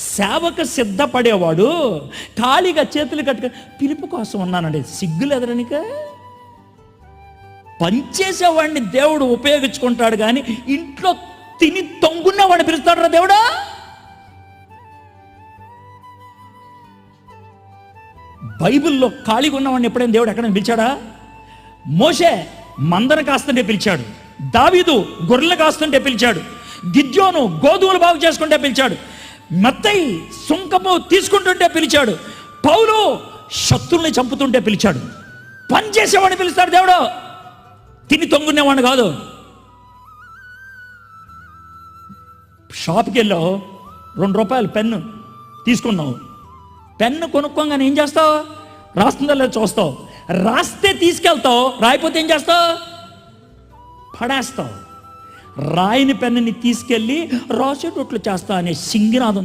సేవకు సిద్ధపడేవాడు ఖాళీగా చేతులు కట్టుకొని పిలుపు కోసం ఉన్నానండి. సిగ్గులేదరనిక పనిచేసేవాడిని దేవుడు ఉపయోగించుకుంటాడు, కానీ ఇంట్లో తిని తొంగున్నవాడిని పిలుస్తాడు రా దేవుడా. బైబిల్లో ఖాళీగా ఉన్నవాడిని ఎప్పుడైనా దేవుడు ఎక్కడైనా పిలిచాడా? మోషే మందను కాస్తుంటే పిలిచాడు, దావీదు గొర్రెలు కాస్తుంటే పిలిచాడు, గిద్యోను గోధుమలు బాగు చేసుకుంటే పిలిచాడు, మత్తయి సుంకము తీసుకుంటుంటే పిలిచాడు, పౌలు శత్రుల్ని చంపుతుంటే పిలిచాడు. పని చేసేవాడిని పిలుస్తాడు దేవుడు, తిని తొంగునేవాడిని కాదు. షాప్కి వెళ్ళావు, ₹2 పెన్ను తీసుకున్నావు, పెన్ను కొనుక్కోగానే ఏం చేస్తావు? రాస్తుందో లేదో చూస్తావు, రాస్తే తీసుకెళ్తావు, రాయిపోతే ఏం చేస్తావు? పడేస్తావు. రాయిని పెన్నుని తీసుకెళ్ళి రాసేటట్లు చేస్తా అనే సింగినాదం